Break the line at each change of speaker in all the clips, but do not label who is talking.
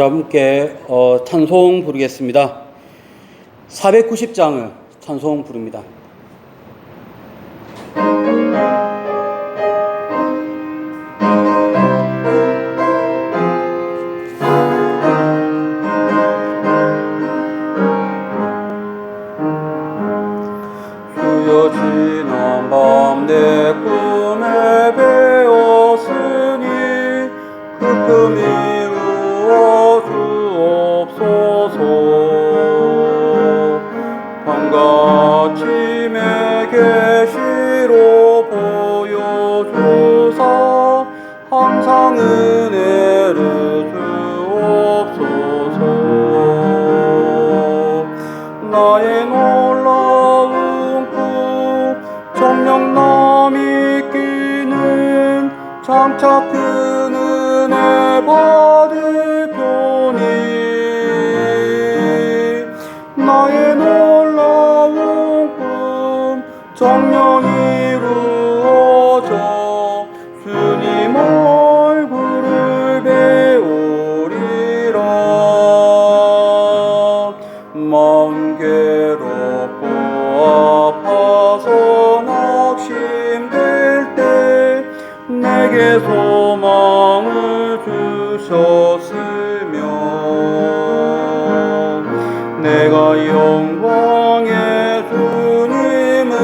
자, 함께 찬송 부르겠습니다. 490장을 찬송 부릅니다. 주여 지난 밤 내 꿈에 배었으니 그 꿈이 이루어 주옵소서. 밤과 아침에 계시로 보여주사 항상 은혜를 주옵소서. 나의 놀라운 꿈 정녕 남이 끼는 장차 큰 은혜 받을 편이 나의 놀라운 꿈 정녕 이루어져 주님 얼굴을 배우리라. 마음 괴롭고 아파서 낙심될 때 내게 소망을 주셨으며 내가 영광의 주님을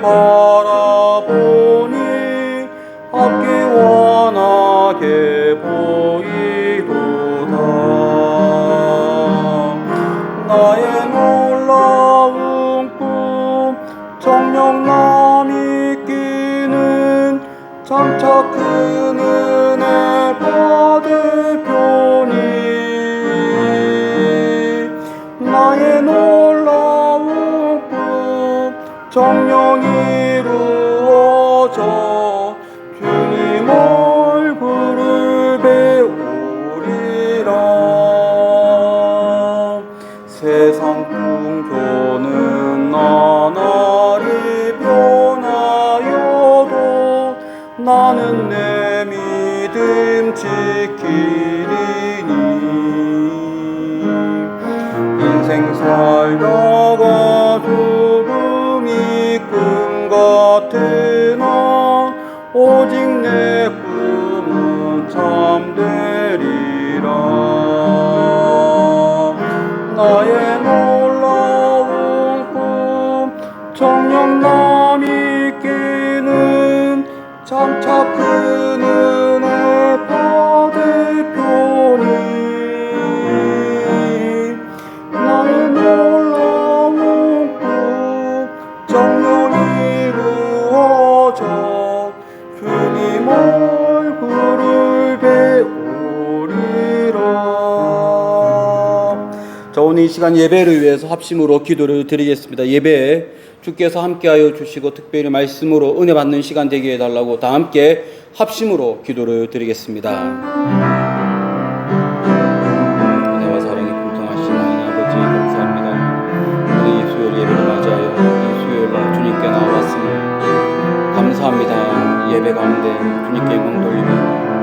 바라보니 앞이 환하게 보이도다. 나의 놀라운 꿈 정녕 남이 끼는 장차 큰 은혜 받을 편이 나의 놀라운 꿈 정녕 이루어져 주님 얼굴을 배우리라. 세상 풍조는 나날이 변하여도 나는 내 믿음 지키리니. 인생 살다가 죽음이 꿈 같으나 오직 내 꿈은 참되리라. 나의 놀라운 꿈 정녕 남이 끼는 장차 큰 은혜 받을 편이 나의 놀라운 꿈 정녕 이루어져 주님 얼굴을 배우리라. 자, 오늘 이 시간 예배를 위해서 합심으로 기도를 드리겠습니다. 예배에 주께서 함께하여 주시고 특별히 말씀으로 은혜 받는 시간 되게 해달라고 다 함께 합심으로 기도를 드리겠습니다. 은혜와 사랑이 풍성하신 하나님 아버지 감사합니다. 오늘 이 수요일 예배를 맞이하여 이 수요일날 주님께 나와왔으니 감사합니다. 예배 가운데 주님께 영광 돌리며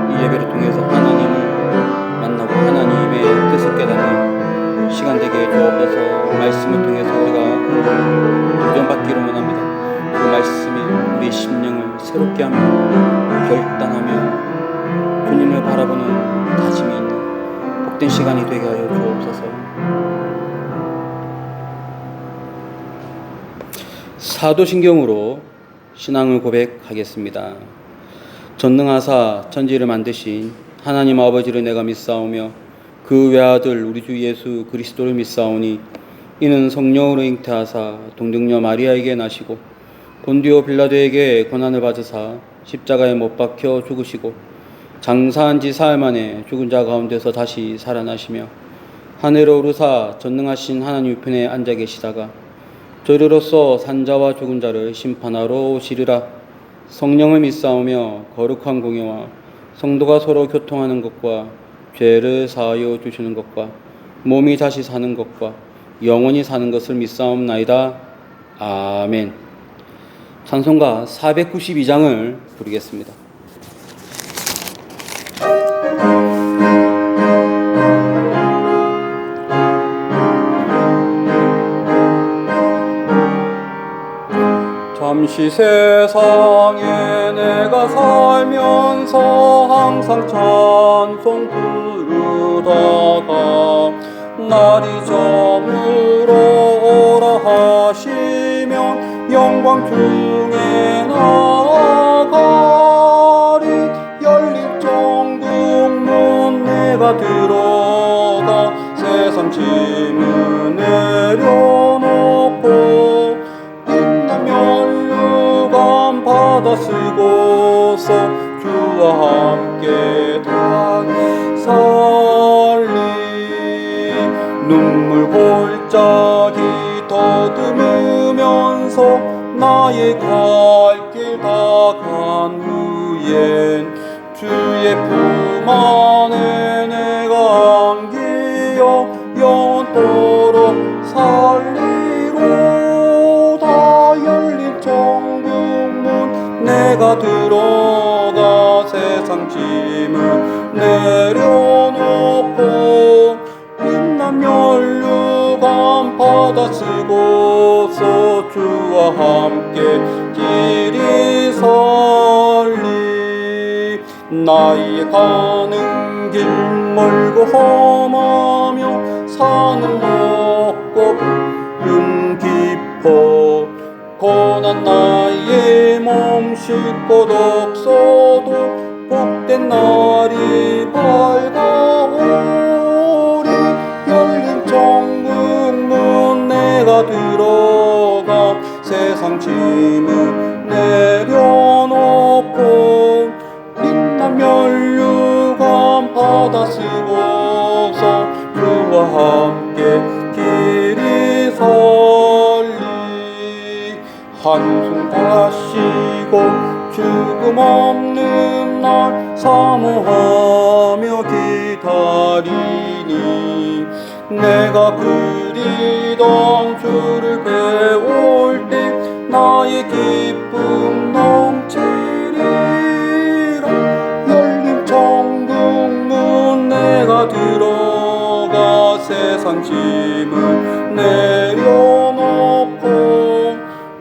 이 예배를 통해서 하나님을 만나고 하나님의 뜻을 깨닫는 시간 되게 주옵소서. 말씀을 통해서 우리가 도전받기를 원합니다. 그 말씀이 우리의 심령을 새롭게 하며 결단하며 주님을 바라보는 다짐이 있는 복된 시간이 되게 하여 주옵소서. 사도신경으로 신앙을 고백하겠습니다. 전능하사 천지를 만드신 하나님 아버지를 내가 믿사오며 그 외아들 우리 주 예수 그리스도를 믿사오니 이는 성령으로 잉태하사 동정녀 마리아에게 나시고 본디오 빌라도에게 고난을 받으사 십자가에 못 박혀 죽으시고 장사한 지 사흘 만에 죽은 자 가운데서 다시 살아나시며 하늘로 오르사 전능하신 하나님 우편에 앉아 계시다가 저리로서 산자와 죽은 자를 심판하러 오시리라. 성령을 믿사오며 거룩한 공예와 성도가 서로 교통하는 것과 죄를 사하여 주시는 것과 몸이 다시 사는 것과 영원히 사는 것을 믿사옵나이다. 아멘. 찬송가 492장을 부르겠습니다. 이 세상에 내가 살면서 항상 찬송 부르다가 날이 저물어 오라 하시면 영광 중에 나아가리. 열린 천국문 내가 들어가 세상 짐을 내려놓고 빛난 면류관 받아 쓰고서 주와 함께 살리. 눈물 골짜기 더듬으면서 나의 갈 길 다 간 후엔 주의 품 안에 내가 안기어 영원토록 살리로다. 열린 천국문 내가 들어가 세상 짐을 내려놓고 빛난 면류관 받아 쓰고서 주와 함께 길이 설리. 나의 가는 길 멀고 험하며 산은 높고 금 깊어 고난 나의 몸 쉴 곳 없어도 복된 날이 밝아오리. 열린 천국문 내가 들어가 세상 짐을 내려놓고 빛난 면류관 받아 쓰고서 주와 함께 길이 설리. 한숨 다쉬고 죽음 없는 날 사모하며 기다리니 내가 그리던 주를 배울 때 나의 기쁨 넘치리라. 열린 천국문 내가 들어가 세상 짐을 내려놓고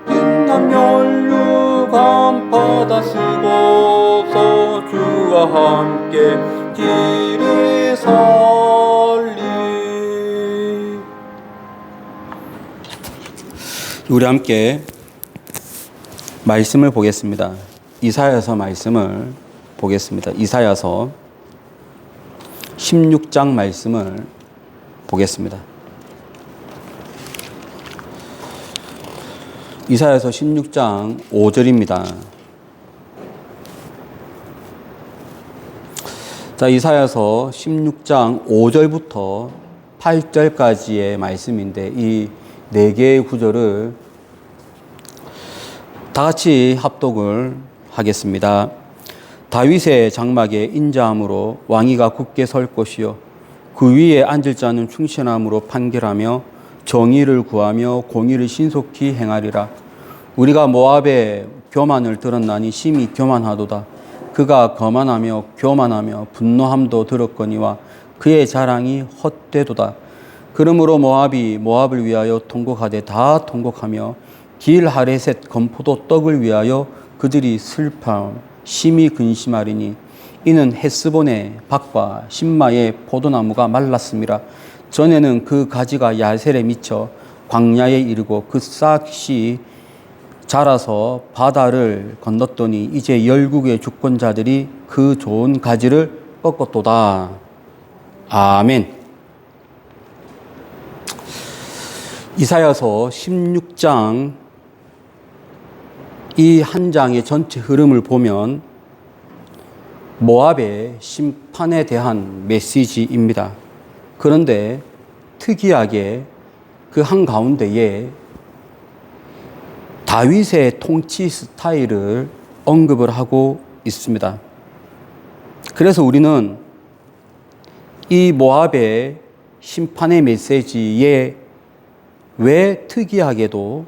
빛난 면류관 받아 쓰고서 주와 함께 길이 설리. 우리 함께 말씀을 보겠습니다. 이사야서 말씀을 보겠습니다. 이사야서 16장 말씀을 보겠습니다. 이사야서 16장 5절입니다. 자, 이사야서 16장 5절부터 8절까지의 말씀인데 이 네 개의 구절을 다 같이 합독을 하겠습니다. 다윗의 장막에 인자함으로 왕위가 굳게 설 것이요 그 위에 앉을 자는 충신함으로 판결하며 정의를 구하며 공의를 신속히 행하리라. 우리가 모압의 교만을 들었나니 심히 교만하도다. 그가 거만하며 교만하며 분노함도 들었거니와 그의 자랑이 헛되도다. 그러므로 모압이 모압을 위하여 통곡하되 다 통곡하며 길 하레셋 건포도 떡을 위하여 그들이 슬퍼 심히 근심하리니 이는 헤스본의 밭과 신마의 포도나무가 말랐음이라. 전에는 그 가지가 야셀에 미쳐 광야에 이르고 그 싹이 자라서 바다를 건넜더니 이제 열국의 주권자들이 그 좋은 가지를 꺾었도다. 아멘. 이사야서 16장 이 한 장의 전체 흐름을 보면 모압의 심판에 대한 메시지입니다. 그런데 특이하게 그 한가운데에 다윗의 통치 스타일을 언급을 하고 있습니다. 그래서 우리는 이 모압의 심판의 메시지에 왜 특이하게도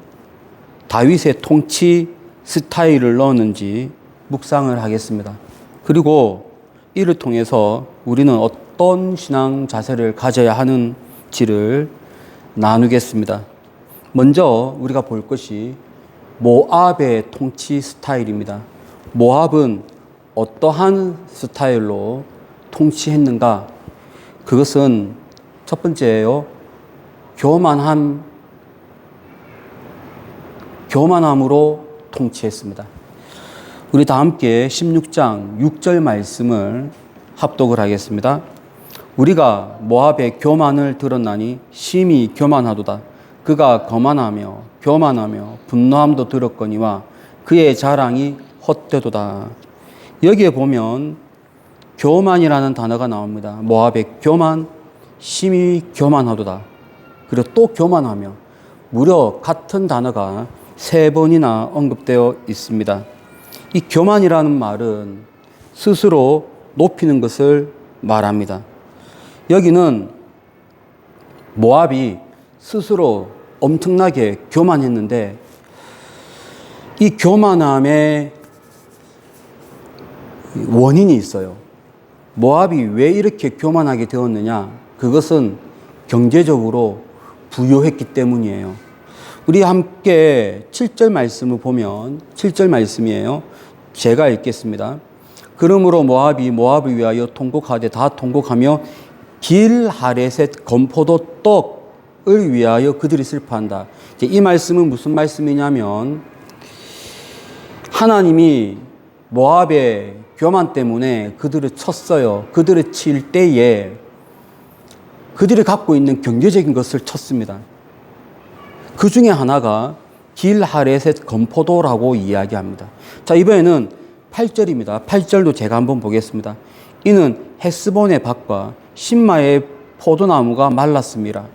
다윗의 통치 스타일을 넣었는지 묵상을 하겠습니다. 그리고 이를 통해서 우리는 어떤 신앙 자세를 가져야 하는지를 나누겠습니다. 먼저 우리가 볼 것이 모압의 통치 스타일입니다. 모압은 어떠한 스타일로 통치했는가? 그것은 첫 번째예요. 교만함으로 통치했습니다. 우리 다 함께 16장 6절 말씀을 합독을 하겠습니다. 우리가 모압의 교만을 들었나니 심히 교만하도다. 그가 거만하며 교만하며 분노함도 들었거니와 그의 자랑이 헛되도다. 여기에 보면 교만이라는 단어가 나옵니다. 모압의 교만, 심히 교만하도다. 그리고 또 교만하며, 무려 같은 단어가 3번이나 언급되어 있습니다. 이 교만이라는 말은 스스로 높이는 것을 말합니다. 여기는 모압이 스스로 엄청나게 교만했는데, 이 교만함의 원인이 있어요. 모압이 왜 이렇게 교만하게 되었느냐? 그것은 경제적으로 부유했기 때문이에요. 우리 함께 7절 말씀을 보면 7절 말씀이에요. 제가 읽겠습니다. 그러므로 모압이 모압을 위하여 통곡하되 다 통곡하며 길하레셋 건포도 떡을 위하여 그들이 슬퍼한다. 이제 이 말씀은 무슨 말씀이냐면, 하나님이 모압의 교만 때문에 그들을 쳤어요. 그들을 칠 때에 그들이 갖고 있는 경제적인 것을 쳤습니다. 그 중에 하나가 길하레셋 건포도라고 이야기합니다. 자, 이번에는 8절입니다. 8절도 제가 한번 보겠습니다. 이는 헤스본의 밭과 신마의 포도나무가 말랐습니다.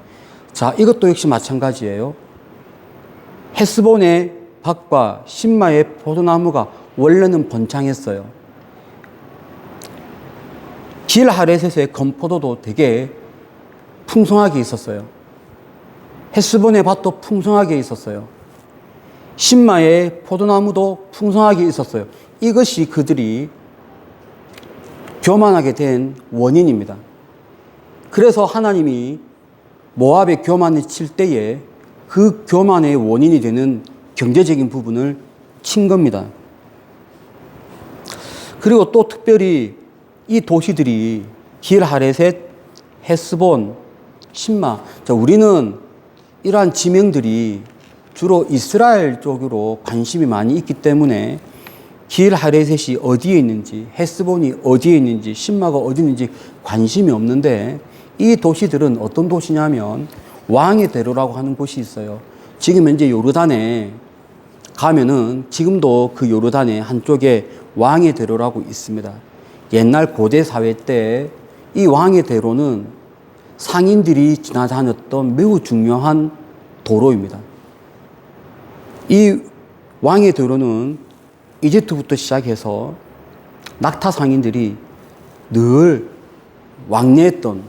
자, 이것도 역시 마찬가지예요. 헤스본의 밭과 신마의 포도나무가 원래는 번창했어요. 길하레셋의 건포도도 되게 풍성하게 있었어요. 헤스본의 밭도 풍성하게 있었어요. 신마의 포도나무도 풍성하게 있었어요. 이것이 그들이 교만하게 된 원인입니다. 그래서 하나님이 모압의 교만을 칠 때에 그 교만의 원인이 되는 경제적인 부분을 친 겁니다. 그리고 또 특별히 이 도시들이 길하레셋, 헤스본, 신마. 자, 우리는 이러한 지명들이 주로 이스라엘 쪽으로 관심이 많이 있기 때문에 길하레셋이 어디에 있는지, 헤스본이 어디에 있는지, 신마가 어디 있는지 관심이 없는데, 이 도시들은 어떤 도시냐면 왕의 대로라고 하는 곳이 있어요. 지금 현재 요르단에 가면은 지금도 그 요르단의 한쪽에 왕의 대로라고 있습니다. 옛날 고대 사회 때 이 왕의 대로는 상인들이 지나다녔던 매우 중요한 도로입니다. 이 왕의 대로는 이집트부터 시작해서 낙타 상인들이 늘 왕래했던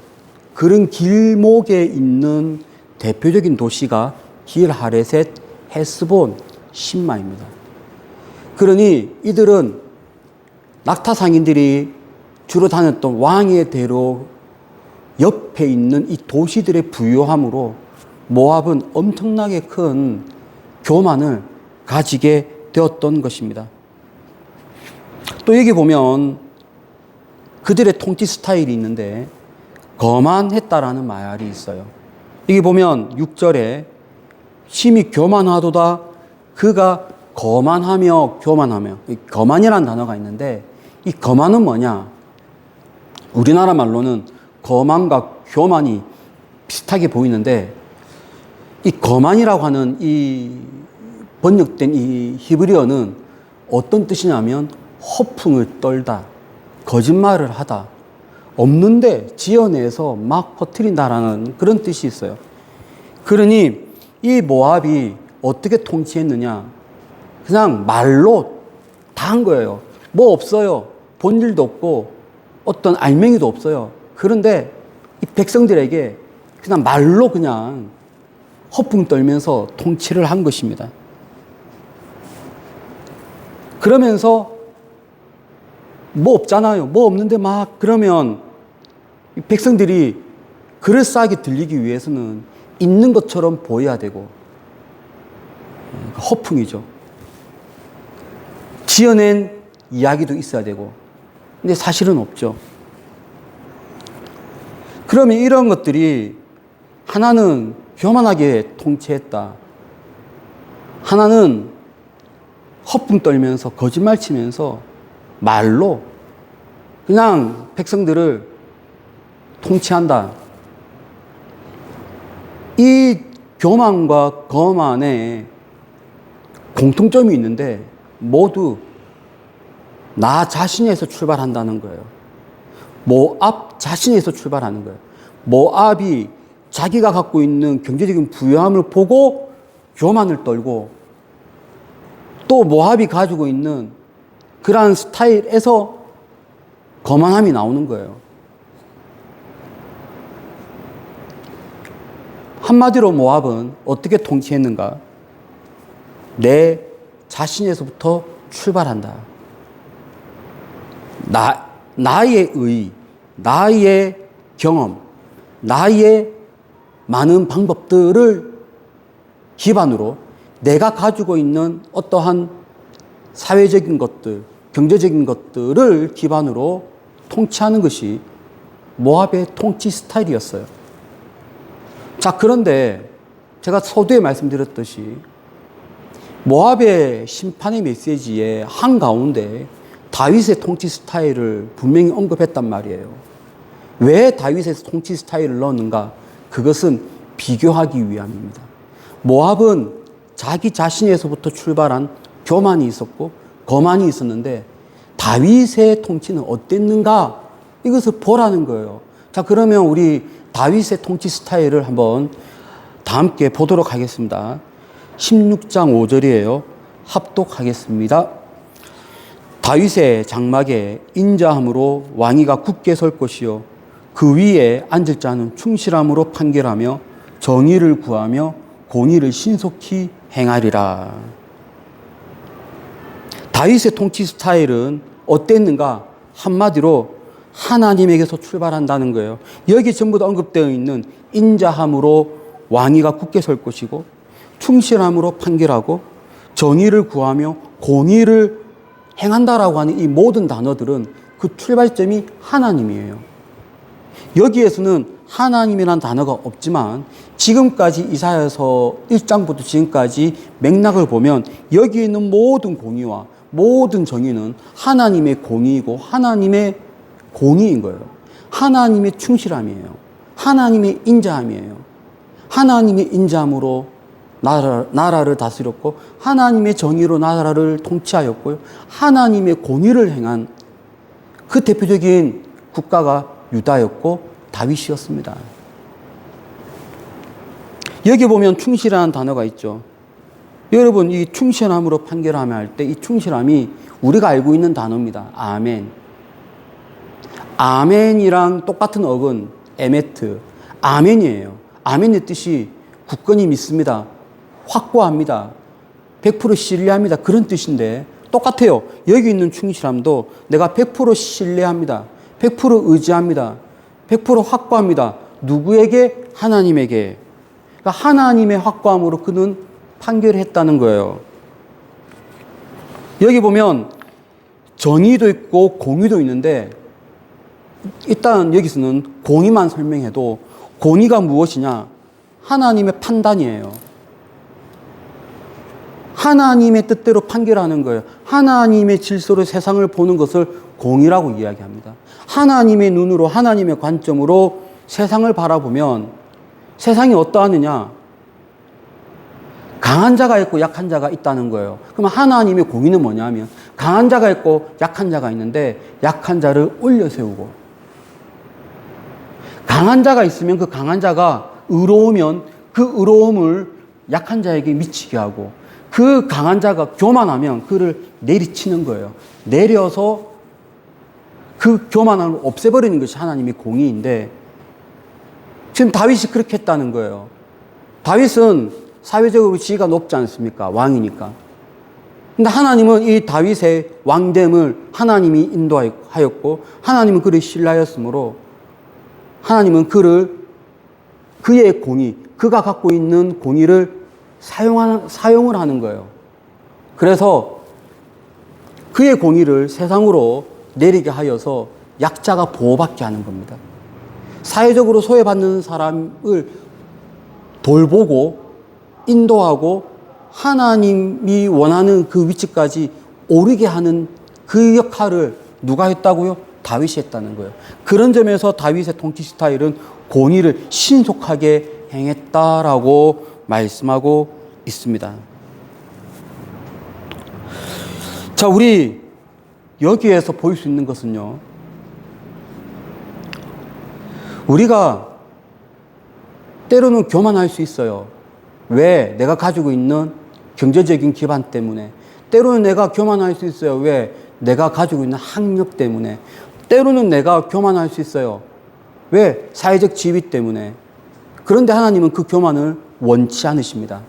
그런 길목에 있는 대표적인 도시가 길하레셋, 헤스본, 신마입니다. 그러니 이들은 낙타 상인들이 주로 다녔던 왕의 대로 옆에 있는 이 도시들의 부유함으로 모압은 엄청나게 큰 교만을 가지게 되었던 것입니다. 또 여기 보면 그들의 통치 스타일이 있는데 거만했다라는 말이 있어요. 여기 보면 6절에 심히 교만하도다. 그가 거만하며 교만하며. 거만이라는 단어가 있는데 이 거만은 뭐냐? 우리나라 말로는 거만과 교만이 비슷하게 보이는데, 이 거만이라고 하는 이 번역된 이 히브리어는 어떤 뜻이냐면 허풍을 떨다, 거짓말을 하다, 없는데 지어내서 막 퍼뜨린다라는 그런 뜻이 있어요. 그러니 이 모압이 어떻게 통치했느냐? 그냥 말로 다 한 거예요. 뭐 없어요. 본일도 없고 어떤 알맹이도 없어요. 그런데 이 백성들에게 그냥 말로 그냥 허풍 떨면서 통치를 한 것입니다. 그러면서 뭐 없잖아요. 뭐 없는데 막 그러면 이 백성들이 그럴싸하게 들리기 위해서는 있는 것처럼 보여야 되고, 허풍이죠. 지어낸 이야기도 있어야 되고, 근데 사실은 없죠. 그러면 이런 것들이 하나는 교만하게 통치했다. 하나는 허풍 떨면서 거짓말 치면서 말로 그냥 백성들을 통치한다. 이 교만과 거만에 공통점이 있는데 모두 나 자신에서 출발한다는 거예요. 모압 자신에서 출발하는 거예요. 모압이 자기가 갖고 있는 경제적인 부유함을 보고 교만을 떨고, 또 모압이 가지고 있는 그러한 스타일에서 거만함이 나오는 거예요. 한마디로 모압은 어떻게 통치했는가? 내 자신에서부터 출발한다. 나의 의, 나의 경험, 나의 많은 방법들을 기반으로 내가 가지고 있는 어떠한 사회적인 것들, 경제적인 것들을 기반으로 통치하는 것이 모압의 통치 스타일이었어요. 자, 그런데 제가 서두에 말씀드렸듯이 모압의 심판의 메시지의 한가운데 다윗의 통치 스타일을 분명히 언급했단 말이에요. 왜 다윗의 통치 스타일을 넣었는가? 그것은 비교하기 위함입니다. 모압은 자기 자신에서부터 출발한 교만이 있었고 거만이 있었는데 다윗의 통치는 어땠는가? 이것을 보라는 거예요. 자, 그러면 우리 다윗의 통치 스타일을 한번 다 함께 보도록 하겠습니다. 16장 5절이에요. 합독하겠습니다. 다윗의 장막에 인자함으로 왕위가 굳게 설 것이요 그 위에 앉을 자는 충실함으로 판결하며 정의를 구하며 공의를 신속히 행하리라. 다윗의 통치 스타일은 어땠는가? 한마디로 하나님에게서 출발한다는 거예요. 여기 전부 다 언급되어 있는 인자함으로 왕위가 굳게 설 것이고 충실함으로 판결하고 정의를 구하며 공의를 행한다라고 하는 이 모든 단어들은 그 출발점이 하나님이에요. 여기에서는 하나님이라는 단어가 없지만 지금까지 이사야서 1장부터 지금까지 맥락을 보면 여기 있는 모든 공의와 모든 정의는 하나님의 공의이고 하나님의 공의인 거예요. 하나님의 충실함이에요. 하나님의 인자함이에요. 하나님의 인자함으로 나라를 다스렸고 하나님의 정의로 나라를 통치하였고요. 하나님의 공의를 행한 그 대표적인 국가가 유다였고 다윗이었습니다. 여기 보면 충실한 단어가 있죠. 여러분, 이 충실함으로 판결하며 할 때 이 충실함이 우리가 알고 있는 단어입니다. 아멘. 아멘이랑 똑같은 어근 에메트. 아멘이에요. 아멘의 뜻이 굳건히 믿습니다. 확고합니다. 100% 신뢰합니다. 그런 뜻인데 똑같아요. 여기 있는 충실함도 내가 100% 신뢰합니다. 100% 의지합니다. 100% 확고합니다. 누구에게? 하나님에게. 그러니까 하나님의 확고함으로 그는 판결을 했다는 거예요. 여기 보면 정의도 있고 공의도 있는데 일단 여기서는 공의만 설명해도 공의가 무엇이냐? 하나님의 판단이에요. 하나님의 뜻대로 판결하는 거예요. 하나님의 질서로 세상을 보는 것을 공의라고 이야기합니다. 하나님의 눈으로 하나님의 관점으로 세상을 바라보면 세상이 어떠하느냐? 강한 자가 있고 약한 자가 있다는 거예요. 그럼 하나님의 공의는 뭐냐면 강한 자가 있고 약한 자가 있는데 약한 자를 올려세우고 강한 자가 있으면 그 강한 자가 의로우면 그 의로움을 약한 자에게 미치게 하고 그 강한 자가 교만하면 그를 내리치는 거예요. 내려서 그 교만함을 없애버리는 것이 하나님의 공의인데 지금 다윗이 그렇게 했다는 거예요. 다윗은 사회적으로 지위가 높지 않습니까? 왕이니까. 근데 하나님은 이 다윗의 왕됨을 하나님이 인도하였고 하나님은 그를 신뢰하였으므로 하나님은 그의 공의, 그가 갖고 있는 공의를 사용을 하는 거예요. 그래서 그의 공의를 세상으로 내리게 하여서 약자가 보호받게 하는 겁니다. 사회적으로 소외받는 사람을 돌보고 인도하고 하나님이 원하는 그 위치까지 오르게 하는 그 역할을 누가 했다고요? 다윗이 했다는 거예요. 그런 점에서 다윗의 통치 스타일은 공의를 신속하게 행했다라고 말씀하고 있습니다. 자, 우리 여기에서 볼 수 있는 것은요, 우리가 때로는 교만할 수 있어요. 왜? 내가 가지고 있는 경제적인 기반 때문에. 때로는 내가 교만할 수 있어요. 왜? 내가 가지고 있는 학력 때문에. 때로는 내가 교만할 수 있어요. 왜? 사회적 지위 때문에. 그런데 하나님은 그 교만을 원치 않으십니다.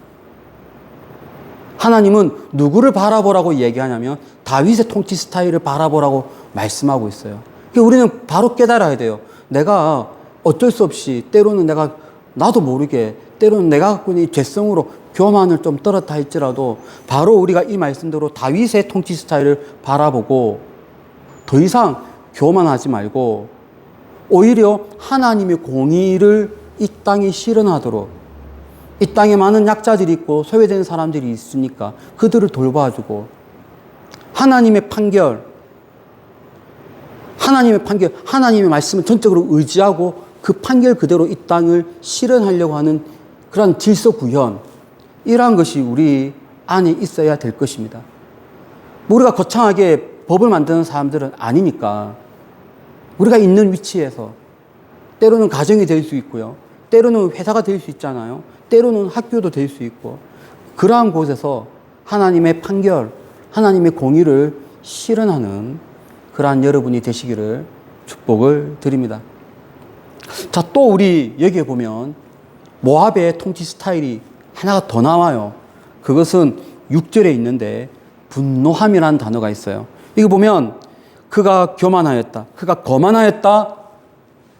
하나님은 누구를 바라보라고 얘기하냐면 다윗의 통치 스타일을 바라보라고 말씀하고 있어요. 그러니까 우리는 바로 깨달아야 돼요. 내가 어쩔 수 없이 때로는 내가 나도 모르게 때로는 내가 갖고 있는 이 죄성으로 교만을 좀 떨었다 할지라도 바로 우리가 이 말씀대로 다윗의 통치 스타일을 바라보고 더 이상 교만하지 말고 오히려 하나님의 공의를 이 땅에 실현하도록, 이 땅에 많은 약자들이 있고 소외된 사람들이 있으니까 그들을 돌봐주고 하나님의 판결, 하나님의 말씀을 전적으로 의지하고 그 판결 그대로 이 땅을 실현하려고 하는 그런 질서 구현, 이러한 것이 우리 안에 있어야 될 것입니다. 우리가 거창하게 법을 만드는 사람들은 아니니까 우리가 있는 위치에서 때로는 가정이 될 수 있고요. 때로는 회사가 될 수 있잖아요. 때로는 학교도 될 수 있고 그러한 곳에서 하나님의 판결, 하나님의 공의를 실현하는 그러한 여러분이 되시기를 축복을 드립니다. 자, 또 우리 여기에 보면 모압의 통치 스타일이 하나가 더 나와요. 그것은 6절에 있는데 분노함이라는 단어가 있어요. 이거 보면 그가 교만하였다, 그가 거만하였다,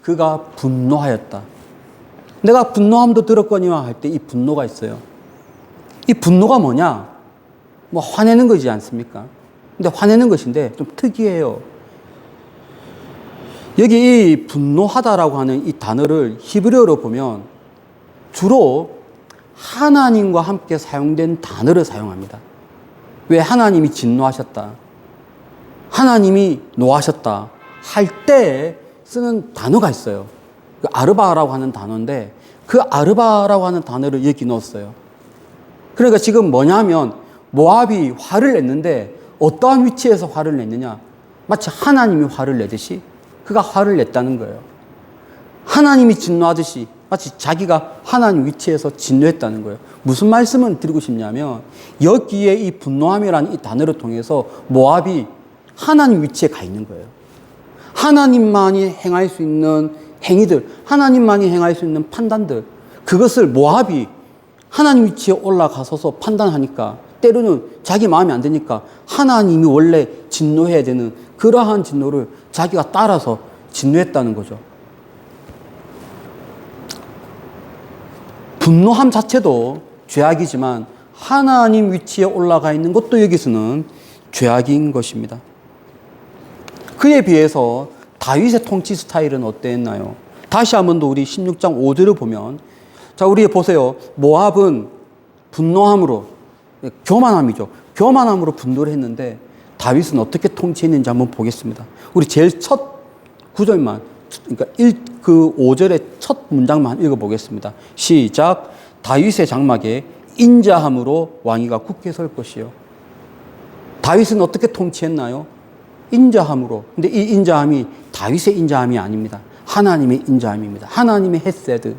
그가 분노하였다. 내가 분노함도 들었거니와 할 때 이 분노가 있어요. 이 분노가 뭐냐? 뭐 화내는 거지 않습니까? 근데 화내는 것인데 좀 특이해요. 여기 이 분노하다라고 하는 이 단어를 히브리어로 보면 주로 하나님과 함께 사용된 단어를 사용합니다. 왜? 하나님이 진노하셨다, 하나님이 노하셨다 할 때 쓰는 단어가 있어요. 그 아르바라고 하는 단어인데 그 아르바라고 하는 단어를 여기 넣었어요. 그러니까 지금 뭐냐면 모압이 화를 냈는데 어떠한 위치에서 화를 냈느냐? 마치 하나님이 화를 내듯이 그가 화를 냈다는 거예요. 하나님이 진노하듯이 마치 자기가 하나님 위치에서 진노했다는 거예요. 무슨 말씀을 드리고 싶냐면 여기에 이 분노함이라는 이 단어를 통해서 모압이 하나님 위치에 가 있는 거예요. 하나님만이 행할 수 있는 행위들, 하나님만이 행할 수 있는 판단들, 그것을 모압이 하나님 위치에 올라가서서 판단하니까 때로는 자기 마음이 안 되니까 하나님이 원래 진노해야 되는 그러한 진노를 자기가 따라서 진노했다는 거죠. 분노함 자체도 죄악이지만 하나님 위치에 올라가 있는 것도 여기서는 죄악인 것입니다. 그에 비해서 다윗의 통치 스타일은 어땠나요? 다시 한 번 더 우리 16장 5절을 보면, 자, 우리 보세요. 모압은 분노함으로, 교만함이죠. 교만함으로 분노를 했는데 다윗은 어떻게 통치했는지 한번 보겠습니다. 우리 제일 첫 구절만, 그러니까 5절의 첫 문장만 읽어보겠습니다. 시작. 다윗의 장막에 인자함으로 왕위가 굳게 설 것이요. 다윗은 어떻게 통치했나요? 인자함으로. 근데 이 인자함이 다윗의 인자함이 아닙니다. 하나님의 인자함입니다. 하나님의 헤세드.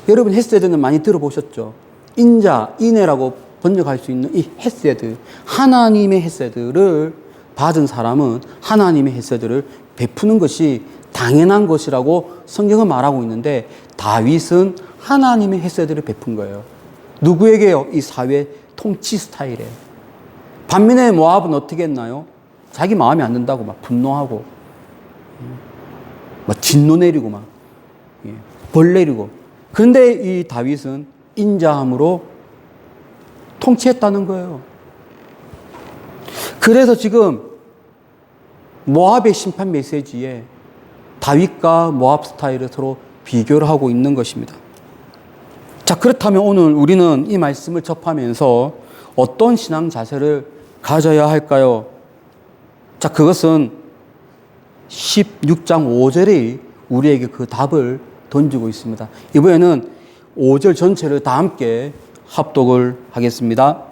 여러분 헤세드는 많이 들어보셨죠? 인자, 인애라고 번역할 수 있는 이 헤세드, 하나님의 헤세드를 받은 사람은 하나님의 헤세드를 베푸는 것이 당연한 것이라고 성경은 말하고 있는데 다윗은 하나님의 헤세드를 베푼 거예요. 누구에게요? 이 사회 통치 스타일에. 반면에 모압은 어떻게 했나요? 자기 마음에 안 든다고 막 분노하고 막 진노 내리고 막 벌 내리고. 그런데 이 다윗은 인자함으로 통치했다는 거예요. 그래서 지금 모압의 심판 메시지에 다윗과 모압 스타일을 서로 비교를 하고 있는 것입니다. 자, 그렇다면 오늘 우리는 이 말씀을 접하면서 어떤 신앙 자세를 가져야 할까요? 자, 그것은 16장 5절에 우리에게 그 답을 던지고 있습니다. 이번에는 5절 전체를 다 함께 합독을 하겠습니다.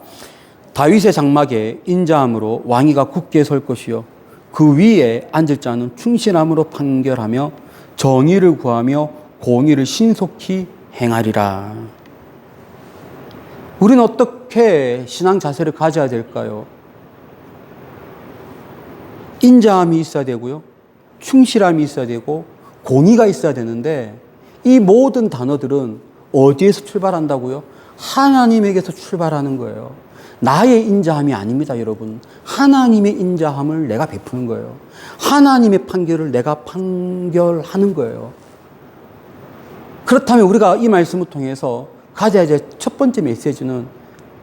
다윗의 장막에 인자함으로 왕위가 굳게 설 것이요 그 위에 앉을 자는 충실함으로 판결하며 정의를 구하며 공의를 신속히 행하리라. 우리는 어떻게 신앙 자세를 가져야 될까요? 인자함이 있어야 되고요, 충실함이 있어야 되고 공의가 있어야 되는데 이 모든 단어들은 어디에서 출발한다고요? 하나님에게서 출발하는 거예요. 나의 인자함이 아닙니다, 여러분. 하나님의 인자함을 내가 베푸는 거예요. 하나님의 판결을 내가 판결하는 거예요. 그렇다면 우리가 이 말씀을 통해서 가져야 될 첫 번째 메시지는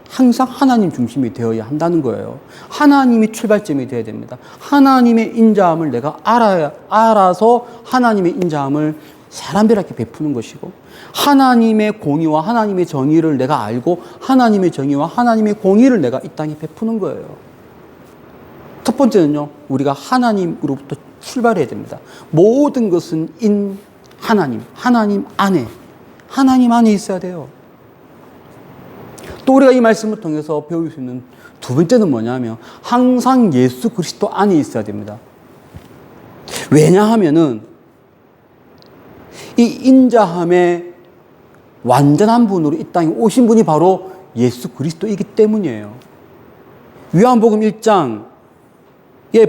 항상 하나님 중심이 되어야 한다는 거예요. 하나님이 출발점이 되어야 됩니다. 하나님의 인자함을 내가 알아서 하나님의 인자함을 사람들에게 베푸는 것이고, 하나님의 공의와 하나님의 정의를 내가 알고 하나님의 정의와 하나님의 공의를 내가 이 땅에 베푸는 거예요. 첫 번째는요, 우리가 하나님으로부터 출발해야 됩니다. 모든 것은 하나님 안에 있어야 돼요. 또 우리가 이 말씀을 통해서 배울 수 있는 두 번째는 뭐냐면 항상 예수 그리스도 안에 있어야 됩니다. 왜냐하면은 이 인자함의 완전한 분으로 이 땅에 오신 분이 바로 예수 그리스도이기 때문이에요. 요한복음 1장에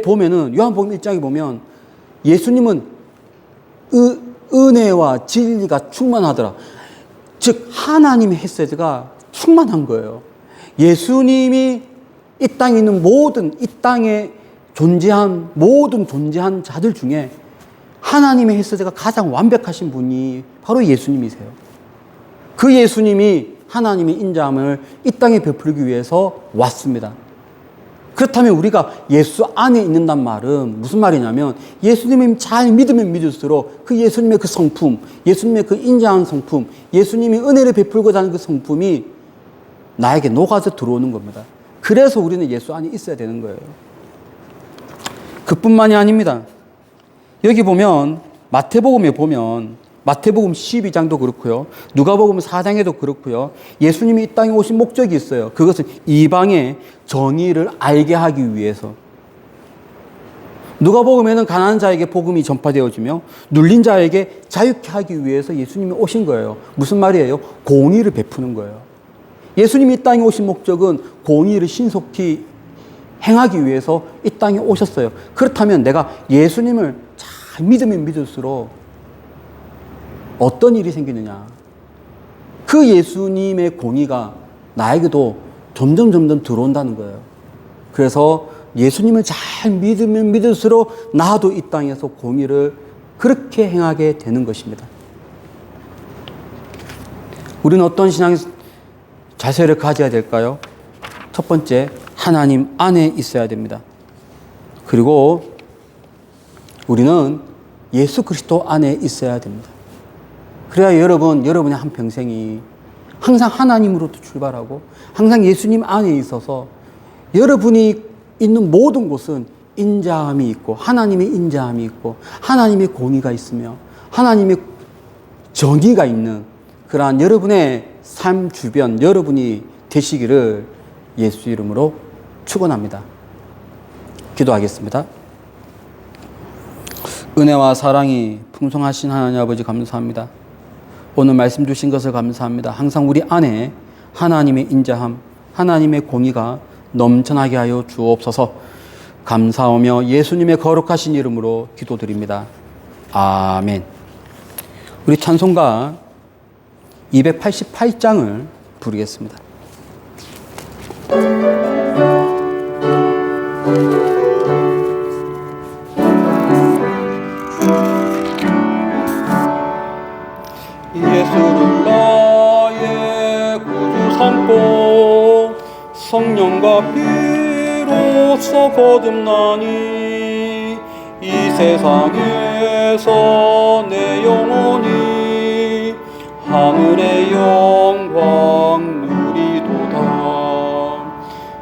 보면 예수님은 은혜와 진리가 충만하더라. 즉 하나님의 헤세드가 충만한 거예요. 예수님이 이 땅에 있는 이 땅에 존재한 모든 존재한 자들 중에 하나님의 헤세드가 가장 완벽하신 분이 바로 예수님이세요. 그 예수님이 하나님의 인자함을 이 땅에 베풀기 위해서 왔습니다. 그렇다면 우리가 예수 안에 있는단 말은 무슨 말이냐면 예수님이 잘 믿으면 믿을수록 그 예수님의 그 성품, 예수님의 그 인자한 성품, 예수님이 은혜를 베풀고자 하는 그 성품이 나에게 녹아서 들어오는 겁니다. 그래서 우리는 예수 안에 있어야 되는 거예요. 그뿐만이 아닙니다. 여기 보면 마태복음 12장도 그렇고요, 누가복음 4장에도 그렇고요, 예수님이 이 땅에 오신 목적이 있어요. 그것은 이방의 정의를 알게 하기 위해서. 누가복음에는 가난한 자에게 복음이 전파되어지며 눌린 자에게 자유케 하기 위해서 예수님이 오신 거예요. 무슨 말이에요? 공의를 베푸는 거예요. 예수님이 이 땅에 오신 목적은 공의를 신속히 행하기 위해서 이 땅에 오셨어요. 그렇다면 내가 예수님을 잘 믿으면 믿을수록 어떤 일이 생기느냐? 그 예수님의 공의가 나에게도 점점 들어온다는 거예요. 그래서 예수님을 잘 믿으면 믿을수록 나도 이 땅에서 공의를 그렇게 행하게 되는 것입니다. 우리는 어떤 신앙 자세를 가져야 될까요? 첫 번째, 하나님 안에 있어야 됩니다. 그리고 우리는 예수 그리스도 안에 있어야 됩니다. 그래야 여러분의 한평생이 항상 하나님으로부터 출발하고 항상 예수님 안에 있어서 여러분이 있는 모든 곳은 인자함이 있고 하나님의 인자함이 있고 하나님의 공의가 있으며 하나님의 정의가 있는 그러한 여러분의 삶 주변 여러분이 되시기를 예수 이름으로 축원합니다. 기도하겠습니다. 은혜와 사랑이 풍성하신 하나님 아버지 감사합니다. 오늘 말씀 주신 것을 감사합니다. 항상 우리 안에 하나님의 인자함, 하나님의 공의가 넘쳐나게 하여 주옵소서. 감사하며 예수님의 거룩하신 이름으로 기도드립니다. 아멘. 우리 찬송가 288장을 부르겠습니다. 예수를 나의 구주 삼고 성령과 피 비로소 거듭나니 이 세상에서 내 영혼이 하늘의 영광 누리도다.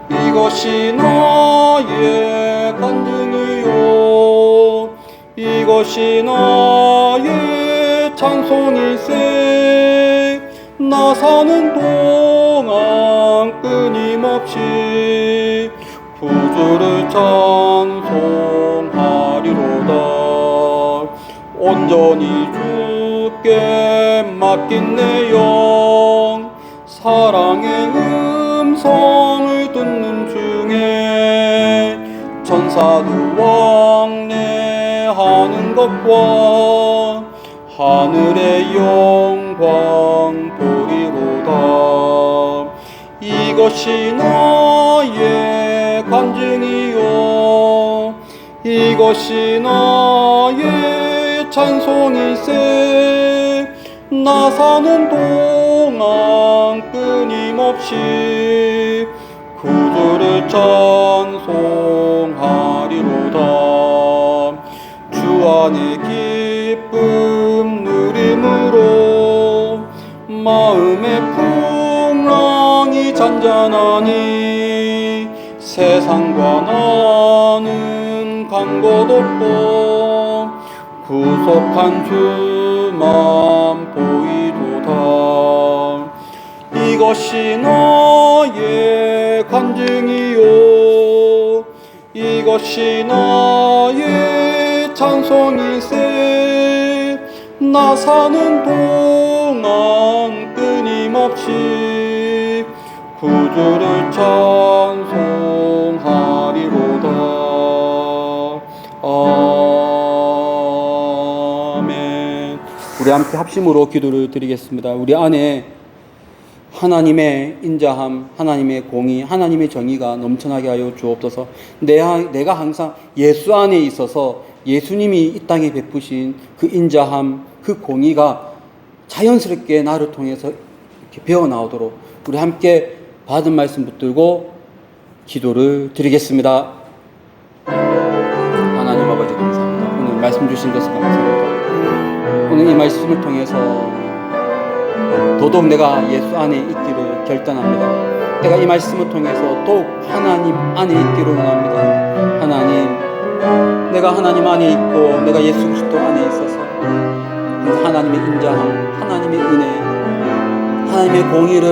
이것이 나의 간증이요 이것이 나의 찬송일세. 나 사는 동안 끊임없이 구주를 찬송하리로다. 온전히 주께 맡긴 내 영 사랑의 음성을 듣는 중에 천사들 왕래하는 것과 하늘의 영광 보리로다. 이것이 나의 간증이요 이것이 나의 찬송일세. 나 사는 동안 끊임없이 구주를 찬송하리로다. 주 안에 기쁨 누림으로 마음의 풍랑이 잔잔하니 세상과 나는 간 곳 없고 구속한 주만 보이도다. 이것이 나의 간증이요 이것이 나의 찬송일세. 나 사는 동안 끊임없이 구주를 찬송하리로다. 아멘. 우리 함께 합심으로 기도를 드리겠습니다. 우리 안에 하나님의 인자함, 하나님의 공의, 하나님의 정의가 넘쳐나게 하여 주옵소서. 내가 항상 예수 안에 있어서 예수님이 이 땅에 베푸신 그 인자함, 그 공의가 자연스럽게 나를 통해서 이렇게 배어 나오도록 우리 함께 받은 말씀 붙들고 기도를 드리겠습니다. 하나님 아버지 감사합니다. 오늘 말씀 주신 것을 감사합니다. 오늘 이 말씀을 통해서 더더욱 내가 예수 안에 있기를 결단합니다. 내가 이 말씀을 통해서 더욱 하나님 안에 있기를 원합니다. 하나님, 내가 하나님 안에 있고 내가 예수 그리스도 안에 있어서 하나님의 인자함, 하나님의 은혜, 하나님의 공의를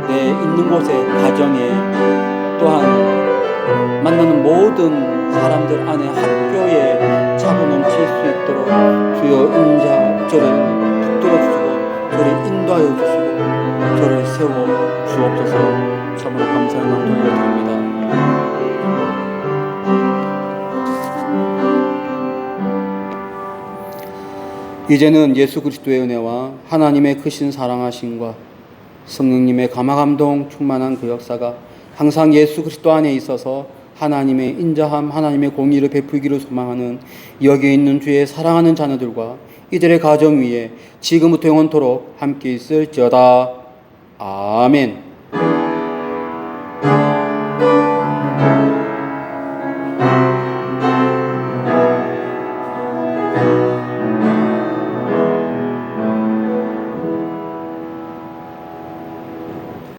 내 있는 곳에, 가정에, 또한 만나는 모든 사람들 안에, 학교에 차고 넘칠 수 있도록 주여 인자 저를 붙들어 주시고 저를 인도하여 주시고 저를 세워 주옵소서. 참으로 감사의 마음 돌려드립니다. 이제는 예수 그리스도의 은혜와 하나님의 크신 사랑하심과 성령님의 감화감동 충만한 그 역사가 항상 예수 그리스도 안에 있어서 하나님의 인자함, 하나님의 공의를 베풀기를 소망하는 여기 있는 주의 사랑하는 자녀들과 이들의 가정 위에 지금부터 영원토록 함께 있을지어다. 아멘.